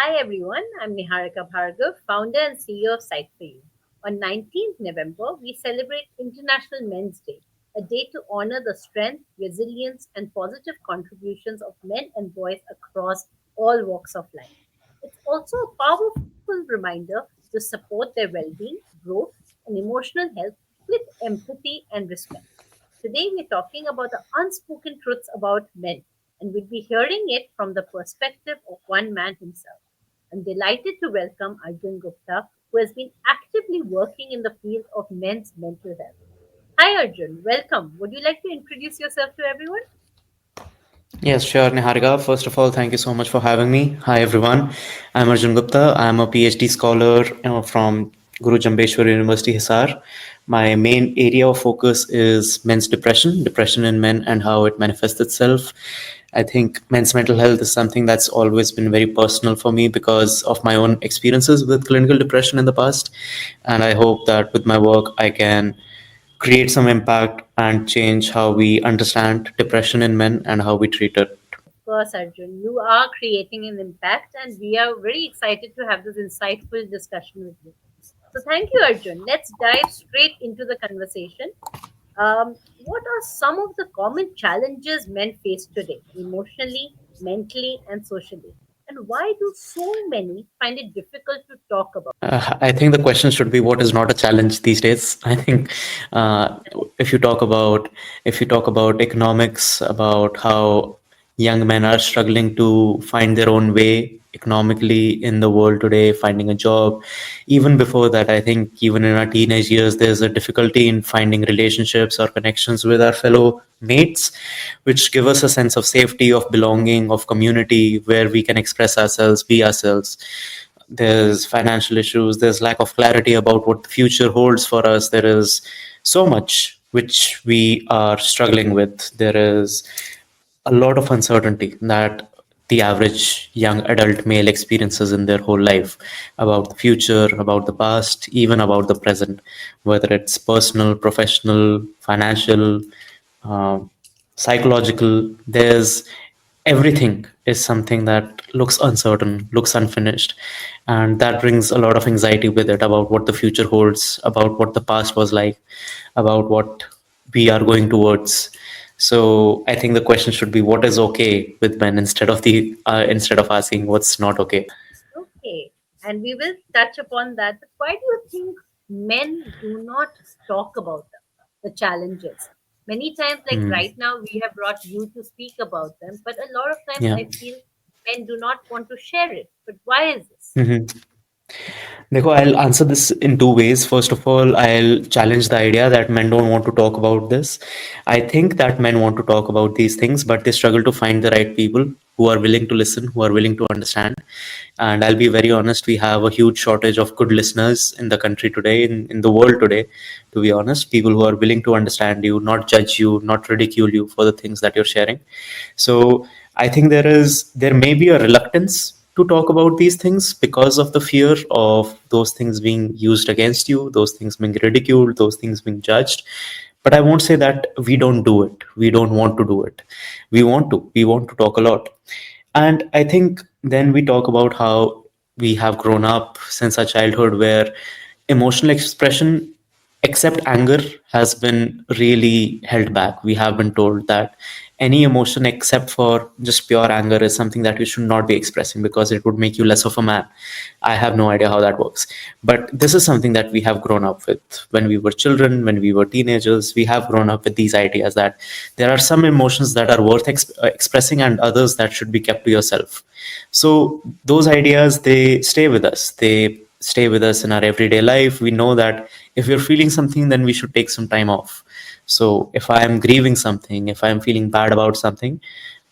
Hi everyone, I'm Niharika Bhargava, founder and CEO of Psych for You. On 19th November, we celebrate International Men's Day, a day to honor the strength, resilience, and positive contributions of men and boys across all walks of life. It's also a powerful reminder to support their well being, growth, and emotional health with empathy and respect. Today, we're talking about the unspoken truths about men, and we'll be hearing it from the perspective of one man himself. I'm delighted to welcome Arjun Gupta, who has been actively working in the field of men's mental health. Hi, Arjun. Welcome. Would you like to introduce yourself to everyone? Yes, sure, Niharika. First of all, thank you so much for having me. Hi, everyone. I'm Arjun Gupta. I'm a PhD scholar from Guru Jambeshwar University, Hisar. My main area of focus is men's depression, depression in men, and how it manifests itself. I think men's mental health is something that's always been very personal for me because of my own experiences with clinical depression in the past. And I hope that with my work, I can create some impact and change how we understand depression in men and how we treat it. Of course, Arjun. You are creating an impact, and we are very excited to have this insightful discussion with you. So, thank you, Arjun. Let's dive straight into the conversation. What are some of the common challenges men face today, emotionally, mentally, and socially? And why do so many find it difficult to talk about? I think the question should be what is not a challenge these days. I think uh, if you talk about economics, about how young men are struggling to find their own way economically in the world today, finding a job. Even before that, I think even in our teenage years, there's a difficulty in finding relationships or connections with our fellow mates, which give us a sense of safety, of belonging, of community, where we can express ourselves, be ourselves. There's financial issues, there's lack of clarity about what the future holds for us. There is so much which we are struggling with. There is a lot of uncertainty that the average young adult male experiences in their whole life about the future, about the past, even about the present, whether it's personal, professional, financial, uh, psychological. There's everything is something that looks uncertain, looks unfinished, and that brings a lot of anxiety with it about what the future holds, about what the past was like, about what we are going towards. So I think the question should be what is okay with men instead of asking what's not okay. Okay, and we will touch upon that. But why do you think men do not talk about them, the challenges? Many times, like Hmm. right now, we have brought you to speak about them, but a lot of times Yeah. I feel men do not want to share it. But why is this? Mhm. Dekho, I'll answer this in two ways. First of all, I'll challenge the idea that men don't want to talk about this. I think that men want to talk about these things, but they struggle to find the right people who are willing to listen, who are willing to understand. And I'll be very honest, we have a huge shortage of good listeners in the country today, in the world today, to be honest. People who are willing to understand you, not judge you, not ridicule you for the things that you're sharing. So I think there may be a reluctance to talk about these things because of the fear of those things being used against you, those things being ridiculed, those things being judged. But I won't say that we don't do it. We don't want to do it. We want to. We want to talk a lot. And I think then we talk about how we have grown up since our childhood where emotional expression, except anger, has been really held back. We have been told that any emotion except for just pure anger is something that you should not be expressing because it would make you less of a man. I have no idea how that works. But this is something that we have grown up with. When we were children, when we were teenagers, we have grown up with these ideas that there are some emotions that are worth expressing and others that should be kept to yourself. So those ideas, they stay with us. They stay with us in our everyday life. We know that if we're feeling something, then we should take some time off. So if I am grieving something, if I am feeling bad about something,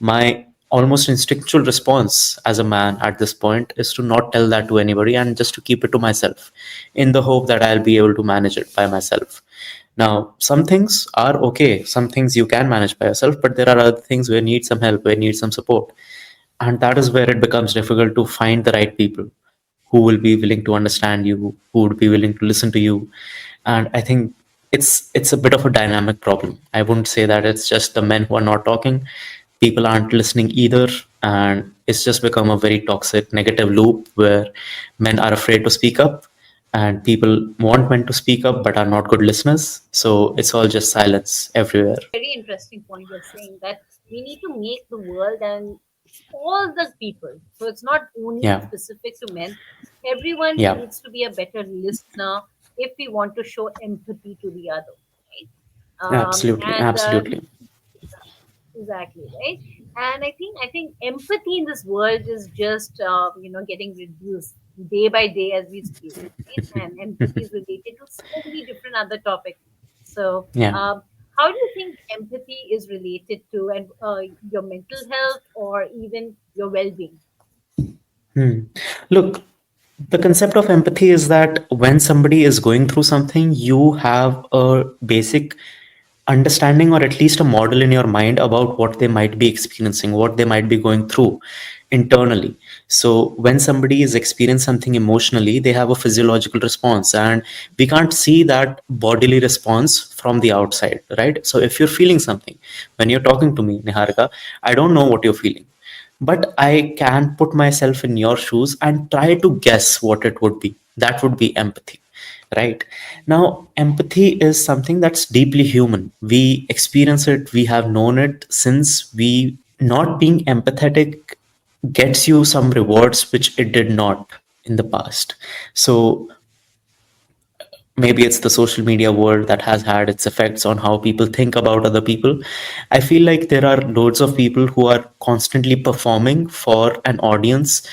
my almost instinctual response as a man at this point is to not tell that to anybody and just to keep it to myself in the hope that I'll be able to manage it by myself. Now, some things are okay, some things you can manage by yourself, but there are other things where you need some help, where you need some support. And that is where it becomes difficult to find the right people who will be willing to understand you, who would be willing to listen to you. And I think it's a bit of a dynamic problem. I wouldn't say that it's just the men who are not talking. people aren't listening either, and it's just become a very toxic negative loop where men are afraid to speak up and people want men to speak up but are not good listeners, so it's all just silence everywhere. Very interesting point you're saying that we need to make the world and all the people. So it's not only Yeah, specific to men. Everyone yeah, needs to be a better listener if we want to show empathy to the other, right? absolutely, And absolutely. Exactly, right. And I think empathy in this world is just getting reduced day by day as we speak, right? And empathy is related to so many different other topics. So Yeah. how do you think empathy is related to and your mental health or even your well-being? Hmm. Look, the concept of empathy is that when somebody is going through something, you have a basic understanding or at least a model in your mind about what they might be experiencing, what they might be going through internally. So when somebody is experiencing something emotionally, they have a physiological response, and we can't see that bodily response from the outside, right? So if you're feeling something, when you're talking to me, Niharika, I don't know what you're feeling, but I can put myself in your shoes and try to guess what it would be. That would be empathy, right? Now, empathy is something that's deeply human. We experience it, we have known it since we not being empathetic gets you some rewards which it did not in the past. So maybe it's the social media world that has had its effects on how people think about other people. I feel like there are loads of people who are constantly performing for an audience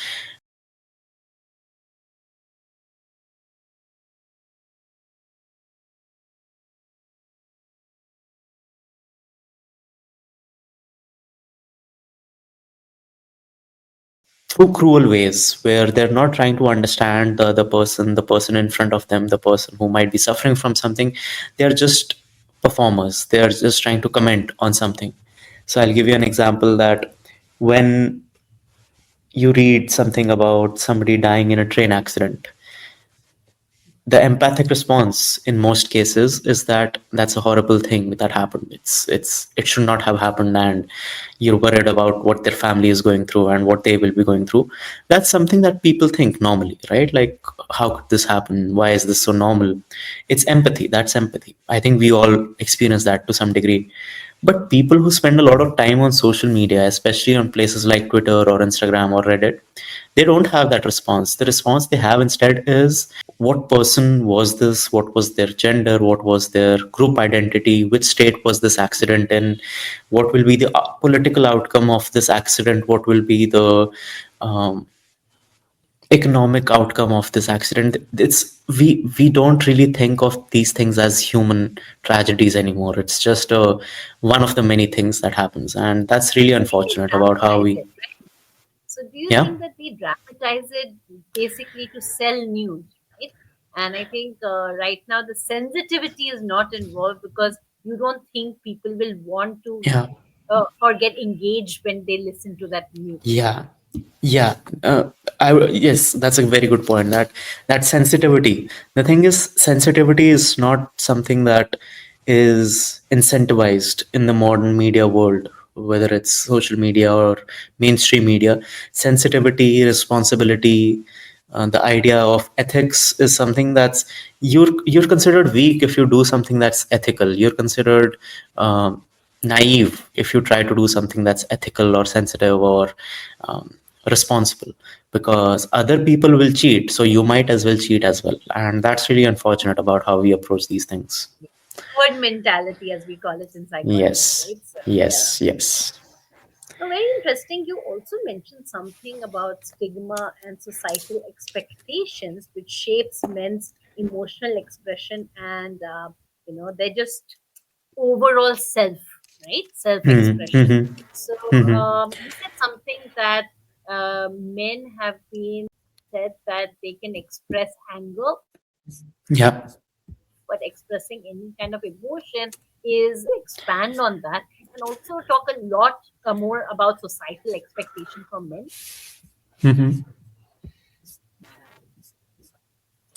through cruel ways where they're not trying to understand the person in front of them, the person who might be suffering from something. They're just performers, they're just trying to comment on something. So I'll give you an example that when you read something about somebody dying in a train accident, the empathic response in most cases is that that's a horrible thing that happened. It should not have happened, and you're worried about what their family is going through and what they will be going through. That's something that people think normally, right? Like, how could this happen? Why is this so normal? It's empathy. That's empathy. I think we all experience that to some degree. But people who spend a lot of time on social media, especially on places like Twitter or Instagram or Reddit, they don't have that response. The response they have instead is, what person was this? What was their gender? What was their group identity? Which state was this accident in? What will be the political outcome of this accident? What will be the um, economic outcome of this accident? We don't really think of these things as human tragedies anymore. It's just one of the many things that happens, and that's really I think they unfortunate about how dramatize we. it. So do you Yeah, think that they dramatize it basically to sell news, right? And I think right now the sensitivity is not involved because you don't think people will want to yeah, or get engaged when they listen to that news. yeah, yeah. Yes, that's a very good point. That sensitivity. The thing is, sensitivity is not something that is incentivized in the modern media world, whether it's social media or mainstream media. Sensitivity, responsibility, the idea of ethics is something that's, you're considered weak if you do something that's ethical. You're considered naive if you try to do something that's ethical or sensitive or responsible, because other people will cheat, so you might as well cheat as well, and that's really unfortunate about how we approach these things. Herd mentality, as we call it in psychology, Yes, right? So yeah. yes, yes. So very interesting. You also mentioned something about stigma and societal expectations, which shapes men's emotional expression and they're just overall self, right? Self Hmm, expression. hmm, So hmm. you said something that men have been said that they can express anger, Yeah. but expressing any kind of emotion is expand on that and also talk a lot more about societal expectation from men. Hmm.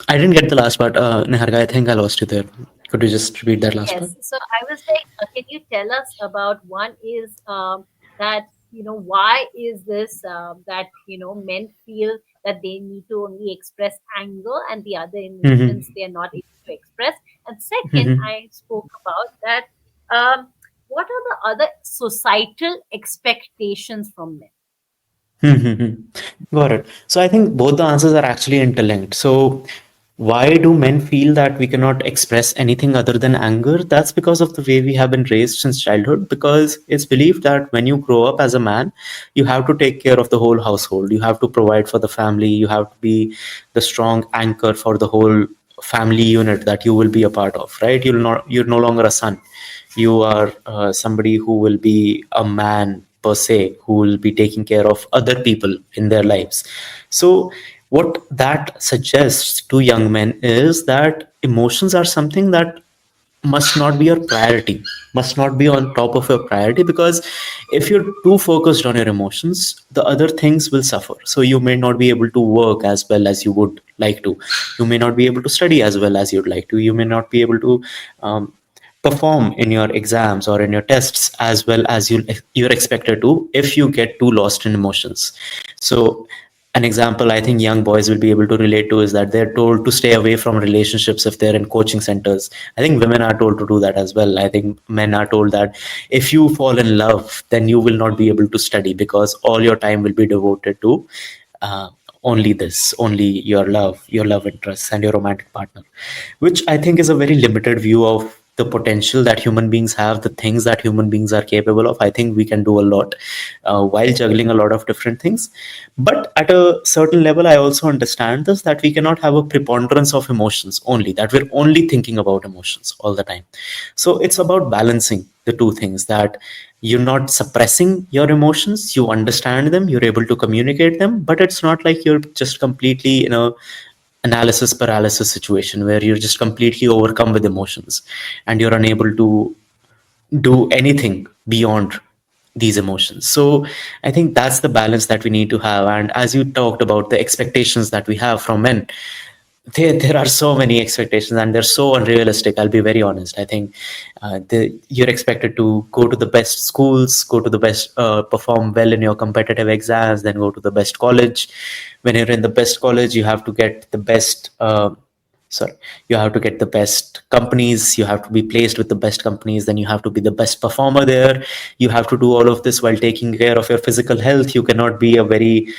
I didn't get the last part, Niharika. I think I lost you there. Could you just repeat that last part? Yes. So I was like, can you tell us about one is that, why is this, that, men feel that they need to only express anger and the other Mm-hmm. emotions they are not able to express. And second, Mm-hmm. I spoke about that, what are the other societal expectations from men? Mm-hmm. Got it. So I think both the answers are actually interlinked. So why do men feel that we cannot express anything other than anger? That's because of the way we have been raised since childhood. Because it's believed that when you grow up as a man, you have to take care of the whole household. You have to provide for the family. You have to be the strong anchor for the whole family unit that you will be a part of. Right? You're no longer a son. You are somebody who will be a man per se, who will be taking care of other people in their lives. So what that suggests to young men is that emotions are something that must not be your priority, must not be on top of your priority, because if you're too focused on your emotions, the other things will suffer. So you may not be able to work as well as you would like to. You may not be able to study as well as you'd like to. You may not be able to perform in your exams or in your tests as well as you're expected to if you get too lost in emotions. So an example I think young boys will be able to relate to is that they're told to stay away from relationships if they're in coaching centers. I think women are told to do that as well. I think men are told that if you fall in love, then you will not be able to study because all your time will be devoted to uh, only this, only your love interests, and your romantic partner, which I think is a very limited view of the potential that human beings have, the things that human beings are capable of. I think we can do a lot while juggling a lot of different things. But at a certain level, I also understand this that we cannot have a preponderance of emotions only, that we're only thinking about emotions all the time. So it's about balancing the two things, that you're not suppressing your emotions, you understand them, you're able to communicate them, but it's not like you're just completely in a analysis paralysis situation where you're just completely overcome with emotions and you're unable to do anything beyond these emotions. So I think that's the balance that we need to have. And as you talked about the expectations that we have from men, there are so many expectations and they're so unrealistic. I'll be very honest. I think you're expected to go to the best schools, go to the best, perform well in your competitive exams, then go to the best college. When you're in the best college, you have to get the best. Sorry, you have to get the best companies, you have to be placed with the best companies, then you have to be the best performer there. You have to do all of this while taking care of your physical health. You cannot be a very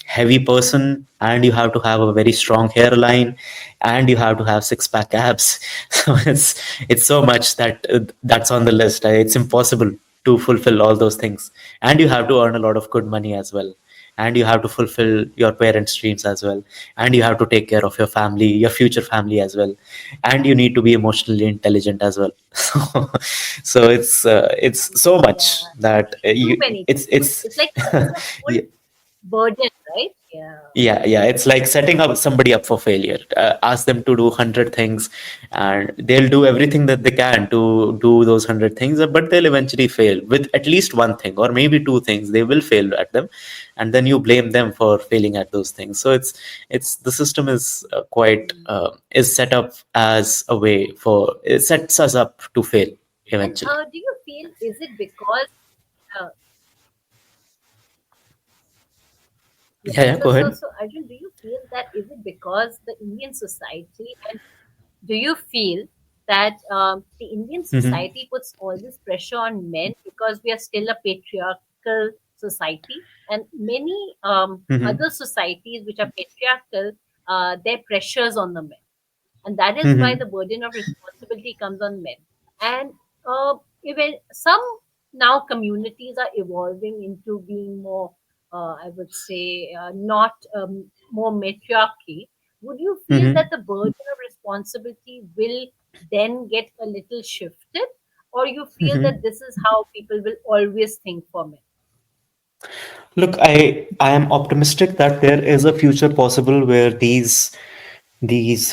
heavy person, and you have to have a very strong hairline, and you have to have six pack abs. So it's so much that that's on the list. It's impossible to fulfill all those things, and you have to earn a lot of good money as well, and you have to fulfill your parents' dreams as well, and you have to take care of your family, your future family as well, and you need to be emotionally intelligent as well. So it's so much Yeah, that too you many it's things. it's It's like it's a full yeah, burden, right? Yeah. yeah, it's like setting up somebody up for failure. Ask them to do 100 things, and they'll do everything that they can to do those 100 things, but they'll eventually fail with at least one thing or maybe two things. They will fail at them, and then you blame them for failing at those things. So it's the system is quite Mm. is set up as a way for, it sets us up to fail And eventually. do you feel, is it because, uh, yeah, Yeah, so go so ahead. so Arjun, do you feel that is it because the Indian society, and do you feel that the Indian Hmm. society puts all this pressure on men because we are still a patriarchal society, and many Hmm. other societies which are patriarchal, their pressures on the men, and that is why Hmm. the burden of responsibility comes on men. And even some now communities are evolving into being more, I would say, not more matriarchy. Would you feel that Hmm. the burden of responsibility will then get a little shifted, or you feel that Hmm. this is how people will always think for men? Look, I am optimistic that there is a future possible where these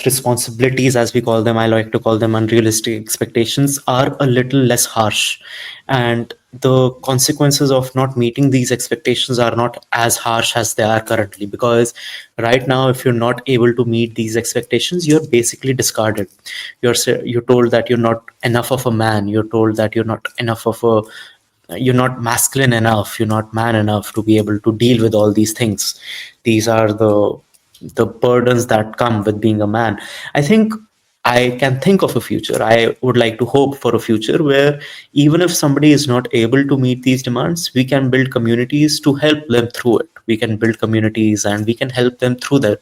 responsibilities, as we call them, I like to call them unrealistic expectations, are a little less harsh, and the consequences of not meeting these expectations are not as harsh as they are currently. Because right now, if you're not able to meet these expectations, you're basically discarded. You're told that you're not enough of a man. You're told that you're not enough of a you're not masculine enough, you're not man enough to be able to deal with all these things. These are the burdens that come with being a man. I think I can think of a future. I would like to hope for a future where even if somebody is not able to meet these demands, we can build communities to help them through it. We can build communities and we can help them through that.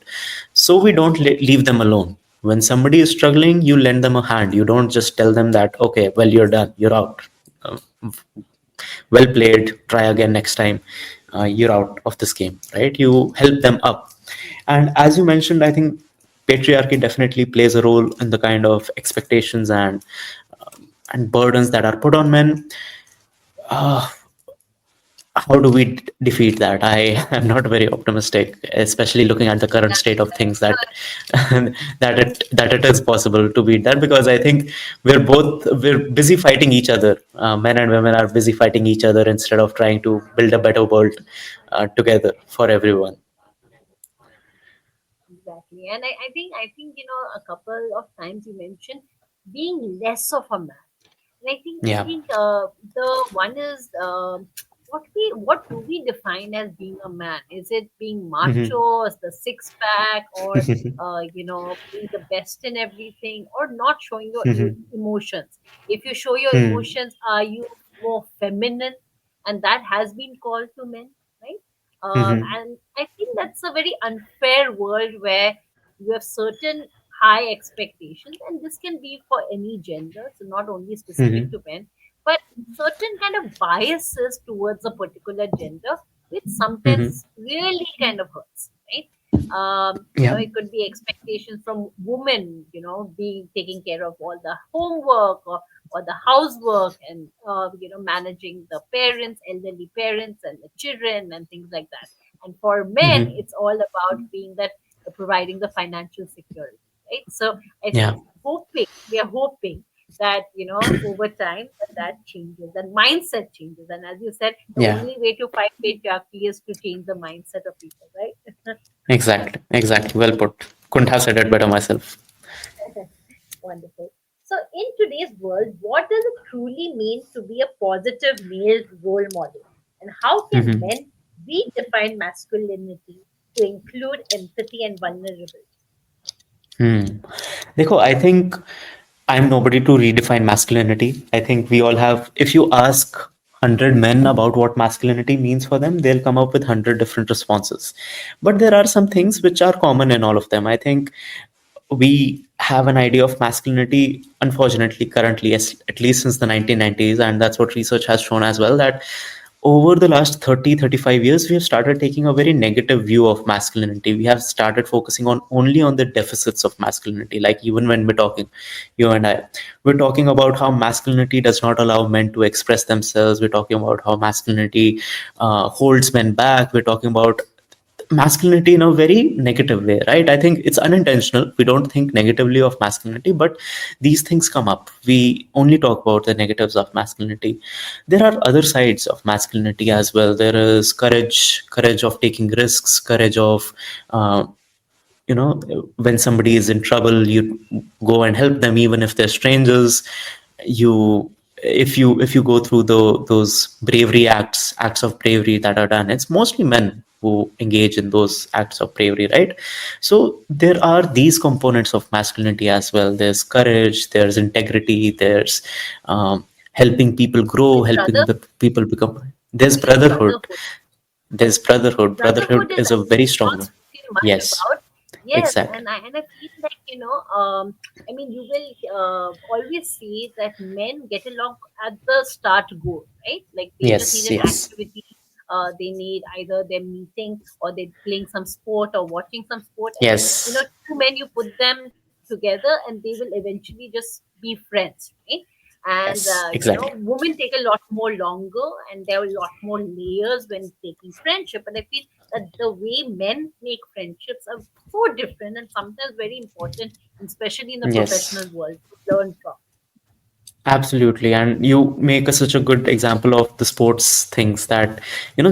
So we don't leave them alone. When somebody is struggling, you lend them a hand. You don't just tell them that, okay, well, you're done, you're out. Uh, well played, try again next time, you're out of this game, right? You help them up. And as you mentioned, I think patriarchy definitely plays a role in the kind of expectations and burdens that are put on men. uh, how do we defeat that? I am not very optimistic, especially looking at the current state of things, that that it is possible to beat that, because I think we're busy fighting each other. Men and women are busy fighting each other instead of trying to build a better world together for everyone. Exactly. And I think, a couple of times you mentioned being less of a man. And I Yeah. think the one is what do we define as being a man? Is it being Hmm. macho, is the six pack, or being the best in everything, or not showing your emotions? If you show your emotions, are you more feminine? And that has been called to men, right? And I think that's a very unfair world where you have certain high expectations, and this can be for any gender, so not only specific to men, but certain kind of biases towards a particular gender, which sometimes really kind of hurts, right? Yeah. It could be expectations from women, being taking care of all the homework, or the housework, and managing the parents, elderly parents, and the children, and things like that. And for men, it's all about being that providing the financial security, right? So I Yeah. think we are hoping that over time that changes, and mindset changes. And as you said, the Yeah. only way to fight patriarchy is to change the mindset of people, right? Exactly. Exactly. Well put. Couldn't have said it better myself. Wonderful. So, in today's world, what does it truly mean to be a positive male role model? And how can men redefine masculinity to include empathy and vulnerability? Hmm. Dekho, I think I'm nobody to redefine masculinity. I think we all have, if you ask 100 men about what masculinity means for them, they'll come up with 100 different responses. But there are some things which are common in all of them. I think we have an idea of masculinity, unfortunately, currently, at least since the 1990s, and that's what research has shown as well, that over the last 30-35 years, we have started taking a very negative view of masculinity. We have started focusing on only on the deficits of masculinity. Like, even when we're talking, you and I, we're talking about how masculinity does not allow men to express themselves. We're talking about how masculinity holds men back. We're talking about masculinity in a very negative way, right? I think it's unintentional. We don't think negatively of masculinity, but these things come up. We only talk about the negatives of masculinity. There are other sides of masculinity as well. There is courage of taking risks, courage of uh, when somebody is in trouble, you go and help them even if they're strangers. You if you go through those bravery acts of bravery that are done, it's mostly men who engage in those acts of bravery, right? So there are these components of masculinity as well. There's courage, there's integrity, there's helping people grow, There's helping people become. There's actually brotherhood. brotherhood. There's brotherhood. Brotherhood Brotherhood is is a very actually strong not one. spoken much Yes. about. Yes, Exactly. and I feel like I mean, you will always see that men get along at the start goal, right? Like they just need Yes. an Yes. activity. They need either them meeting, or they playing some sport, or watching some sport, and Yes. two men, you put them together and they will eventually just be friends, right? And Yes. Exactly. women take a lot more longer, and there are a lot more layers when taking friendship. And I feel that the way men make friendships are so different, and sometimes very important, especially in the Yes. professional world, to learn from. Absolutely. And you make such a good example of the sports things that,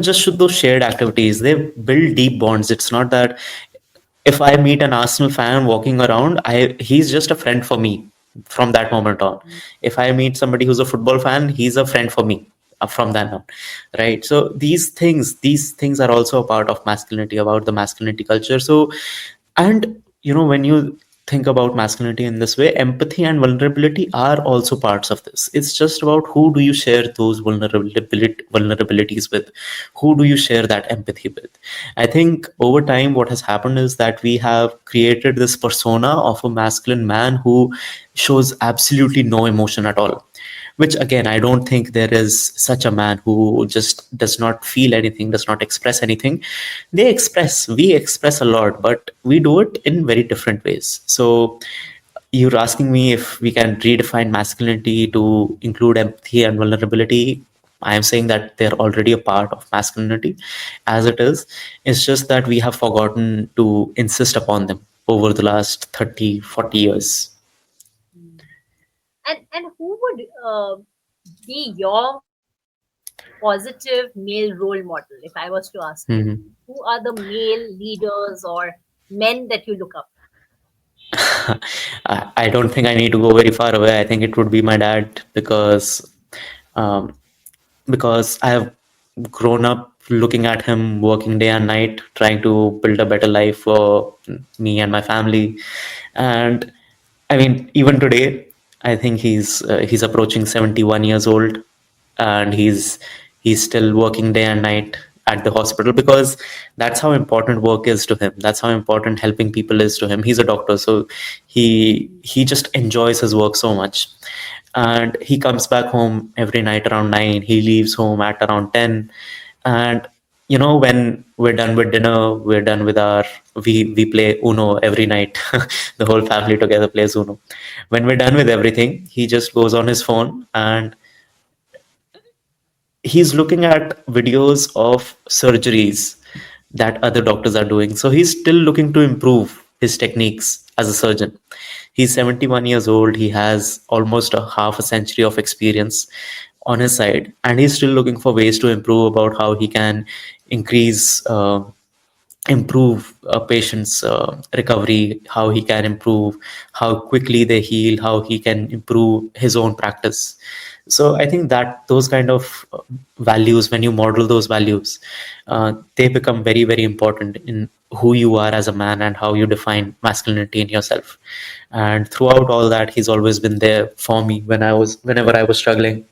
just should those shared activities, they build deep bonds. It's not that if I meet an Arsenal fan walking around, he's just a friend for me from that moment on. If I meet somebody who's a football fan, he's a friend for me. from then on, right? So these things are also a part of masculinity, about the masculinity culture. So, and when you think about masculinity in this way, empathy and vulnerability are also parts of this. It's just about who do you share those vulnerabilities with, who do you share that empathy with. I think over time what has happened is that we have created this persona of a masculine man who shows absolutely no emotion at all, which again, I don't think there is such a man who just does not feel anything, does not express anything. We express a lot, but we do it in very different ways. So you're asking me if we can redefine masculinity to include empathy and vulnerability. I am saying that they're already a part of masculinity as it is. It's just that we have forgotten to insist upon them over the last 30, 40 years. Mm. And who would be your positive male role model if I was to ask you? Mhm. Who are the male leaders or men that you look up I don't think I need to go very far away. I think it would be my dad, um, because I have grown up looking at him working day and night, trying to build a better life for me and my family. And I mean, even today, I think he's approaching 71 years old, and he's still working day and night at the hospital, because that's how important work is to him. That's how important helping people is to him. He's a doctor, so he just enjoys his work so much. And he comes back home every night around 9, he leaves home at around 10. And when we're done with dinner, we're done with our we play Uno every night. The whole family together plays Uno. When we're done with everything, he just goes on his phone and he's looking at videos of surgeries that other doctors are doing. So he's still looking to improve his techniques as a surgeon. He's 71 years old. He has almost a half a century of experience on his side, and he's still looking for ways to improve about how he can increase improve a patient's recovery, how he can improve how quickly they heal, how he can improve his own practice. So I think that those kind of values, when you model those values, they become very, very important in who you are as a man and how you define masculinity in yourself. And throughout all that, he's always been there for me whenever I was struggling,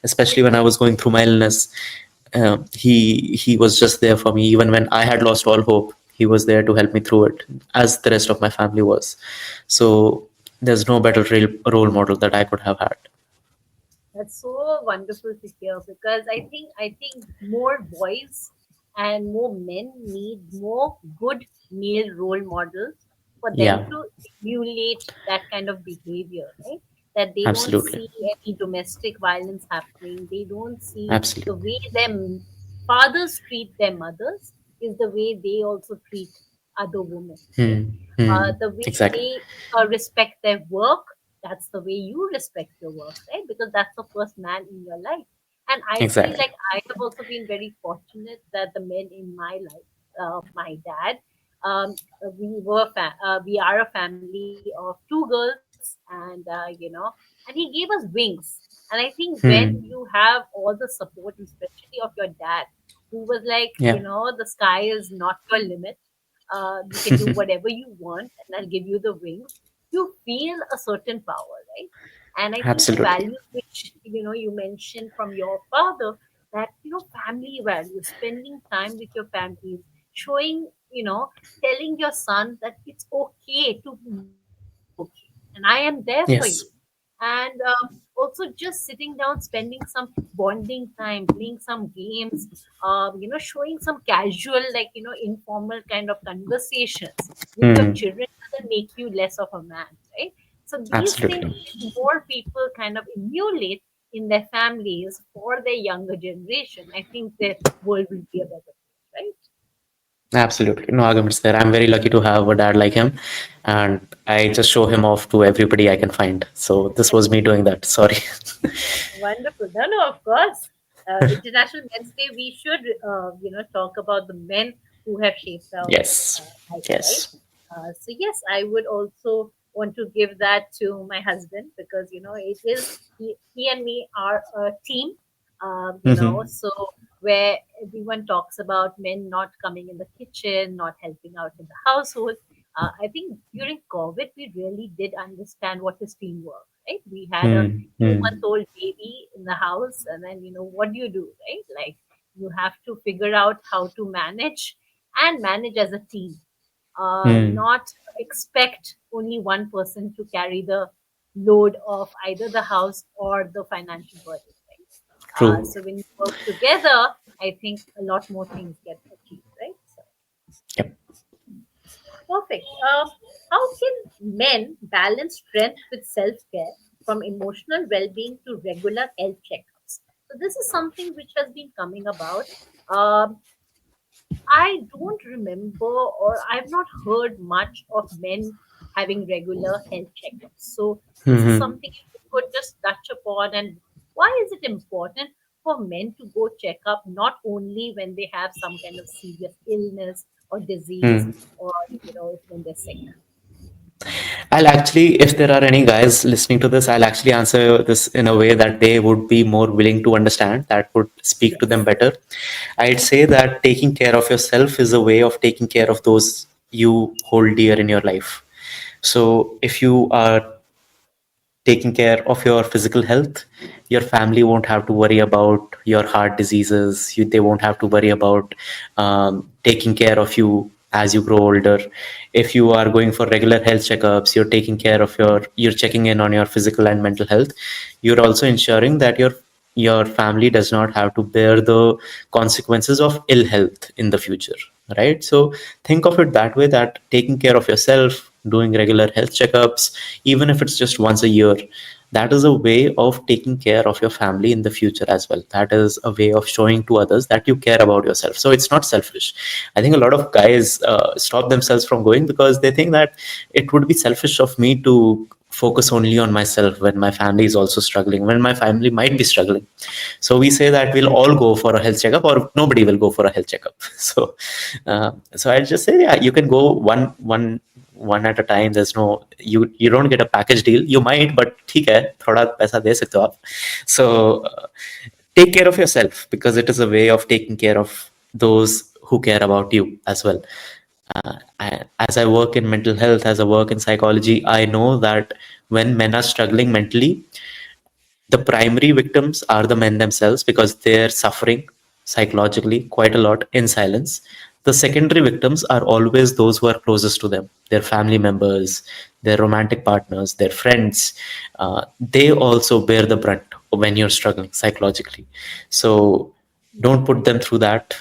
especially when I was going through my illness. He was just there for me even when I had lost all hope. He was there to help me through it, as the rest of my family was. So there's no better role model that I could have had. That's so wonderful to hear because I think more boys and more men need more good male role models for them Yeah, to emulate that kind of behavior, right? That they don't absolutely, see any domestic violence happening. They don't see the absolutely. way fathers treat their mothers is the way they also treat other women, right? The way Exactly. they respect their work, that's the way you respect your work, right? Because that's the first man in your life. And I feel Exactly. like I have also been very fortunate that the men in my life, my dad, we are a family of two girls, and and he gave us wings. And I think when Hmm. you have all the support, especially of your dad, who was like, Yeah. the sky is not your limit, you can do whatever you want, and I'll give you the wings. You feel a certain power, right? And I think the Absolutely. values which you mentioned from your father, that family values, spending time with your families, showing, telling your son that it's okay to not be okay, and I am there for Yes. you. And also just sitting down, spending some bonding time, playing some games, showing some casual, like, informal kind of conversations with your Hmm. children doesn't make you less of a man, right? So these things, Absolutely. if more people kind of emulate in their families for their younger generation, I think the world will be a better place, right? Absolutely. No arguments there. I'm very lucky to have a dad like him, and I just show him off to everybody I can find. So this was me doing that. Sorry. Wonderful. No, no, of course. International Men's Day, we should, talk about the men who have shaped our Yes. life, right? Yes. So yes, I would also want to give that to my husband because it is he and me are a team. Mm-hmm. So where everyone talks about men not coming in the kitchen, not helping out in the household. I think during COVID, we really did understand what is teamwork, right? We had a Mm-hmm. 2 month old baby in the house, and then, what do you do, right? Like, you have to figure out how to manage and manage as a team, not expect only one person to carry the load of either the house or the financial burden, right? True. So when you work together, I think a lot more things get achieved, right? So Yep. perfect. How can men balance strength with self-care, from emotional well-being to regular health checkups? So this is something which has been coming about. Um, I don't remember, or I've not heard much of men having regular health checkups. So, this is Mm-hmm. something if you could just touch upon. And why is it important for men to go check up not only when they have some kind of serious illness or disease, or when they're sick? I'll actually, if there are any guys listening to this, I'll actually answer this in a way that they would be more willing to understand, that would speak to them Yes. better. I'd say that taking care of yourself is a way of taking care of those you hold dear in your life. So if you are taking care of your physical health, your family won't have to worry about your heart diseases. They won't have to worry about taking care of you as you grow older. If you are going for regular health checkups, you're taking care of you're checking in on your physical and mental health. You're also ensuring that your family does not have to bear the consequences of ill health in the future, right? So think of it that way, that taking care of yourself, doing regular health checkups, even if it's just once a year, that is a way of taking care of your family in the future as well. That is a way of showing to others that you care about yourself. So it's not selfish. I think a lot of guys stop themselves from going because they think that it would be selfish of me to focus only on myself when my family is also struggling, when my family might be struggling. So we say that we'll all go for a health checkup, or nobody will go for a health checkup. So I'll just say, yeah, you can go one at a time. There's no, you don't get a package deal. You might, but ठीक है, थोड़ा पैसा दे सकते हो आप. So take care of yourself, because it is a way of taking care of those who care about you as well. As I work in mental health, as I work in psychology, I know that when men are struggling mentally, the primary victims are the men themselves, because they're suffering psychologically quite a lot in silence. The secondary victims are always those who are closest to them, their family members, their romantic partners, their friends. They also bear the brunt when you're struggling psychologically. So don't put them through that.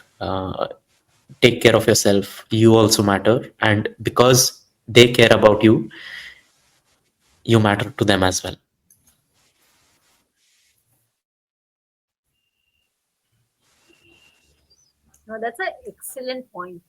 Take care of yourself. You also matter. And because they care about you, you matter to them as well. No, that's an excellent point.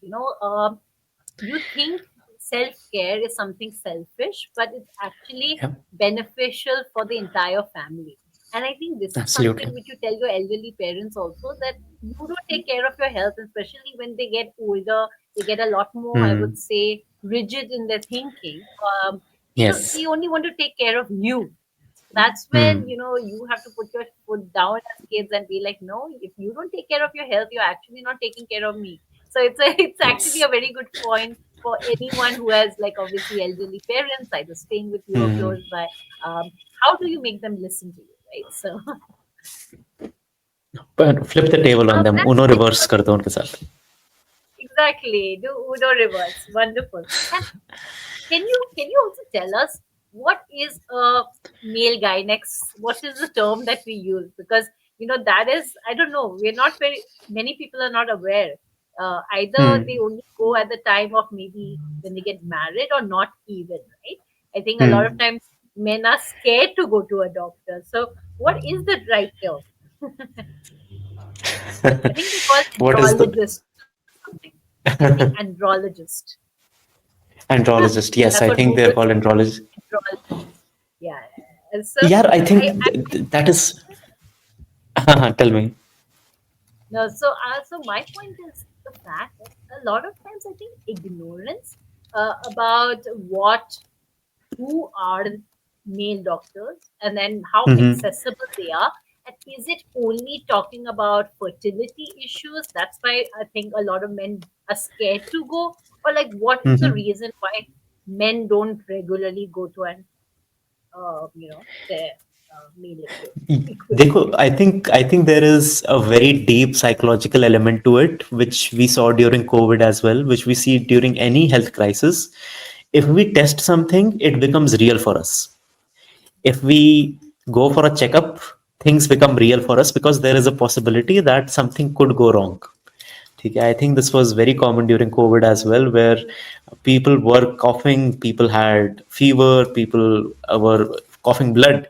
You think self care is something selfish, but it's actually Yeah, beneficial for the entire family. And I think this is something absolutely. which you tell your elderly parents also, that you don't take care of your health, especially when they get older. They get a lot more, I would Hmm. say, rigid in their thinking. Yes. They only want to take care of you. That's when Hmm. you have to put your foot down as kids and be like, no, if you don't take care of your health, you're actually not taking care of me. So it's actually Yes. a very good point for anyone who has, like, obviously elderly parents either staying with you or Hmm. close by. um, how do you make them listen to you, right? So But flip the table on them. that's Uno it. reverse कर दो उनके साथ. Exactly, do Uno reverse. Wonderful. And can you also tell us what is a male gynex? What is the term that we use? Because that is, I don't know. We're not very many people are not aware. Either they Hmm. only go at the time of maybe when they get married, or not even, right? I think a lot of Hmm. times men are scared to go to a doctor. So what is the right term? I think they call What is the andrologist or something. I think andrologist. andrologist? That's Yes, what I think Google they're says. called andrologist. Andrologist. Yeah. And so Yeah, I I, think I that is. Tell me. no. So my point is the fact that a lot of times I think ignorance about who are male doctors, and then how Hmm. accessible they are, Is it only talking about fertility issues? That's why I think a lot of men are scared to go, or like, what is the Mhm. reason why men don't regularly go to an, their male Dekho, equivalent? I think there is a very deep psychological element to it, which we saw during COVID as well, which we see during any health crisis. If we test something, it becomes real for us. If we go for a checkup, things become real for us because there is a possibility that something could go wrong. ठीक है, I think this was very common during COVID as well, where people were coughing, people had fever, people were coughing blood,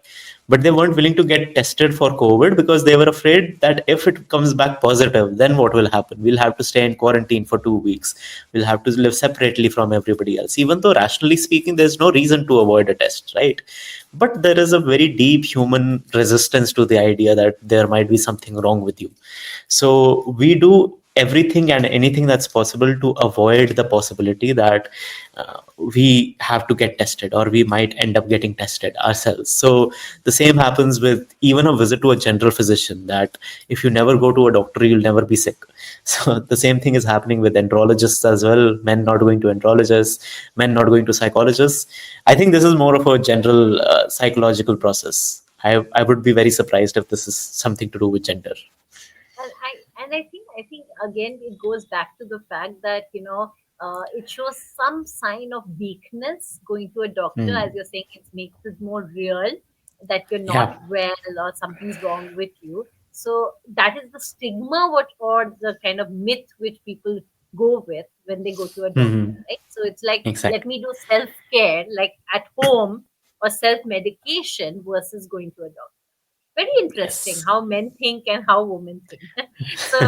but they weren't willing to get tested for COVID because they were afraid that if it comes back positive, then what will happen? We'll have to stay in quarantine for 2 weeks. We'll have to live separately from everybody else. Even though, rationally speaking, there's no reason to avoid a test, right? But there is a very deep human resistance to the idea that there might be something wrong with you. So we do everything and anything that's possible to avoid the possibility that we have to get tested or we might end up getting tested ourselves. So the same happens with even a visit to a general physician, that if you never go to a doctor, you'll never be sick. So the same thing is happening with andrologists as well, men not going to andrologists, men not going to psychologists. I think this is more of a general psychological process. I would be very surprised if this is something to do with gender. And I think again it goes back to the fact that it shows some sign of weakness going to a doctor, as Hmm. you're saying, it makes it more real that you're not Yeah. well or something's wrong with you. So that is the stigma, what or the kind of myth which people go with when they go to a doctor, Hmm. right? So it's like, let Exactly. me do self care like at home, or self medication versus going to a doctor. Very interesting Yes. how men think and how women think. So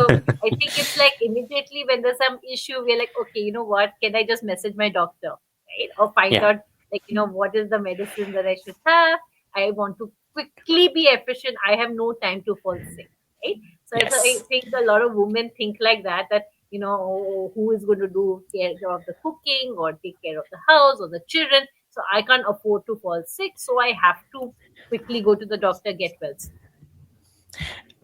I think it's like immediately when there's some issue, we're like, okay, you know what? Can I just message my doctor, right? Or find Yeah. out, like, what is the medicine that I should have? I want to quickly be efficient. I have no time to fall sick, right? So I Yes. think a lot of women think like that, that, oh, who is going to do care of the cooking or take care of the house or the children? So I can't afford to fall sick. So I have to quickly go to the doctor, get well soon.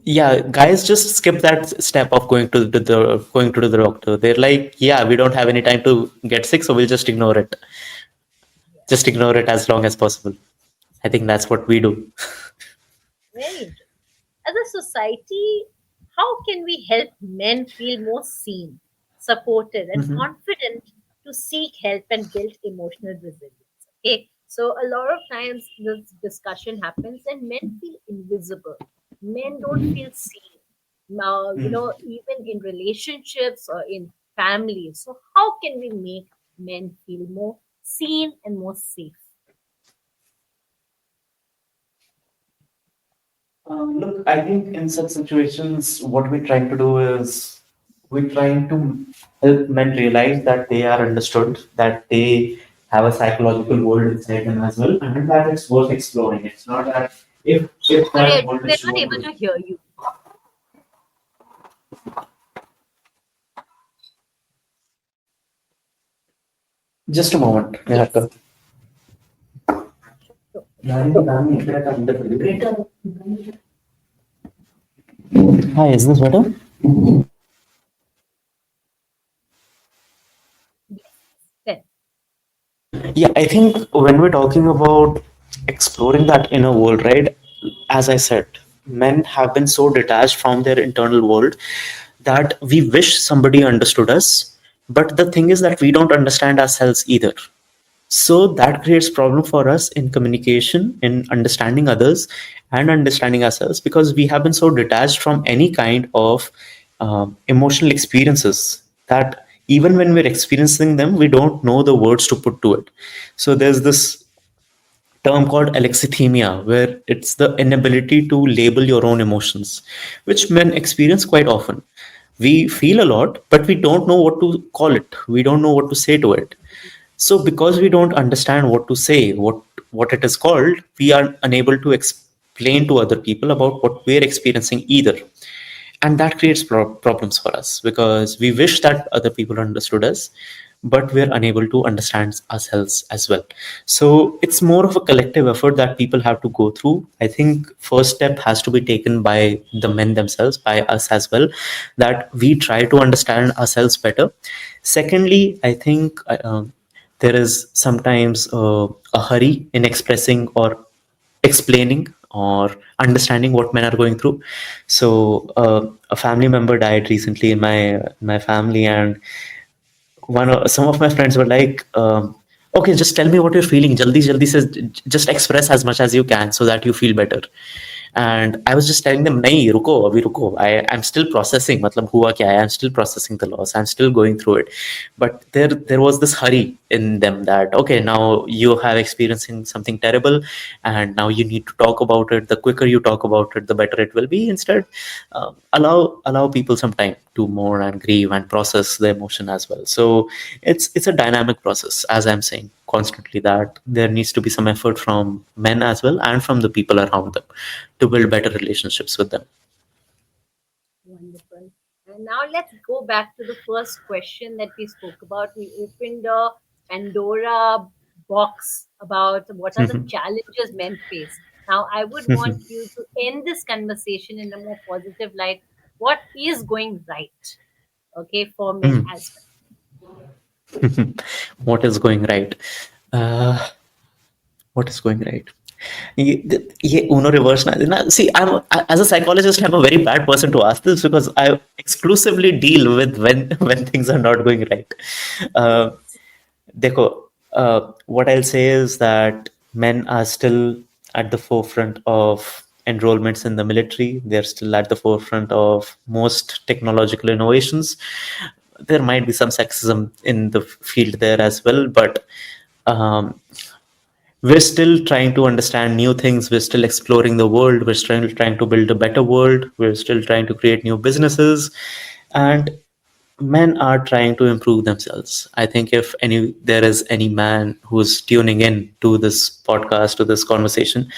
Yeah, guys just skip that step of going to the doctor. They're like, yeah, we don't have any time to get sick, so we'll just ignore it. Just ignore it as long as possible. I think that's what we do. Very interesting. As a society, how can we help men feel more seen, supported, and confident to seek help and build emotional resilience? Okay, so a lot of times this discussion happens and men feel invisible. Men don't feel seen. Now, even in relationships or in families. So, how can we make men feel more seen and more safe? Look, I think in such situations, what we're trying to do is we're trying to help men realize that they are understood, that they have a psychological world inside them as well, and that it's worth exploring. It's not that if Sorry, that Arjun, world we're is not shown able to. to hear you. Just a moment, Yes. Niharika. So, Hi, is this better? yes. Then, Yeah, I think when we're talking about exploring that inner world, right? As I said, men have been so detached from their internal world that we wish somebody understood us. But the thing is that we don't understand ourselves either. So that creates problem for us in communication, in understanding others and understanding ourselves, because we have been so detached from any kind of emotional experiences that even when we're experiencing them, we don't know the words to put to it. So there's this term called alexithymia, where it's the inability to label your own emotions, which men experience quite often. We feel a lot, but we don't know what to call it. We don't know what to say to it. So because we don't understand what to say, what it is called, we are unable to explain to other people about what we're experiencing either. And that creates problems for us because we wish that other people understood us, but we're unable to understand ourselves as well. So it's more of a collective effort that people have to go through. I think first step has to be taken by the men themselves, by us as well, that we try to understand ourselves better. Secondly, I think there is sometimes a hurry in expressing or explaining or understanding what men are going through. So a family member died recently in my family, and some of my friends were like, okay, just tell me what you're feeling, jaldi jaldi says, just express as much as you can so that you feel better. And I was just telling them, nahi ruko abhi ruko, I'm still processing, matlab hua kya hai, I'm still processing the loss, I'm still going through it. But there was this hurry in them that, okay, now you have experiencing something terrible, and now you need to talk about it. The quicker you talk about it, the better it will be. Instead, allow people some time to mourn and grieve and process the emotion as well. So it's a dynamic process, as I'm saying constantly, that there needs to be some effort from men as well and from the people around them to build better relationships with them. Wonderful. And now let's go back to the first question that we spoke about. We opened a Pandora box about what are the challenges men face. Now, I would want you to end this conversation in a more positive light. What is going right, okay, for men as What is going right? Uh, what is going right? ये Uno reverse ना see, as a psychologist, I'm a very bad person to ask this because I exclusively deal with when things are not going right. Uh, yes? देखो, what I'll say is that men are still at the forefront of enrollments in the military. They're still at the forefront of most technological innovations. There might be some sexism in the field there as well, but um, we're still trying to understand new things. We're still exploring the world. We're still trying to build a better world. We're still trying to create new businesses. And men are trying to improve themselves. I think if any there is any man who's tuning in to this podcast, to this conversation,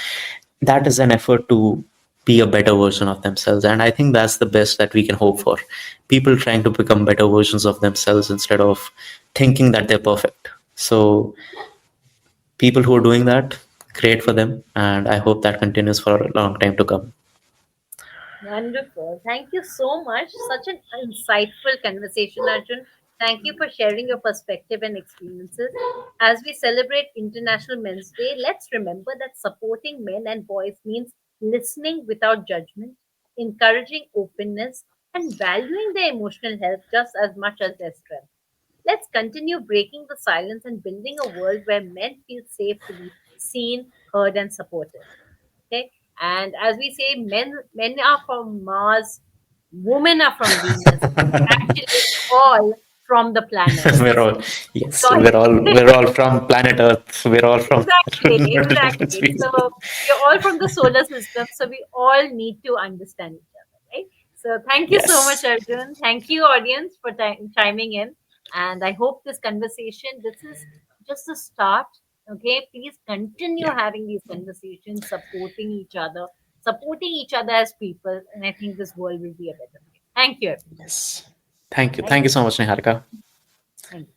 that is an effort to be a better version of themselves. And I think that's the best that we can hope for. People trying to become better versions of themselves instead of thinking that they're perfect. So people who are doing that, great for them. And I hope that continues for a long time to come. Wonderful. Thank you so much. Such an insightful conversation, Arjun. Thank you for sharing your perspective and experiences. As we celebrate International Men's Day, let's remember that supporting men and boys means listening without judgment, encouraging openness, and valuing their emotional health just as much as their strength. Let's continue breaking the silence and building a world where men feel safe to be seen, heard, and supported. Okay. And as we say, men are from Mars, women are from Venus. Actually, it's all from the planets. we're all So yes, we're all from planet Earth. We're all from exactly, not a different exactly. species. So we're all from the solar system. So we all need to understand each other, right? So thank you so much, Yes, Arjun. Thank you, audience, for chiming in. And I hope this conversation, this is just a start. Okay, please continue yeah, having these conversations, supporting each other as people, and I think this world will be a better place. Thank you, everyone. yes. Thank Thank you so much, Niharika. thank you.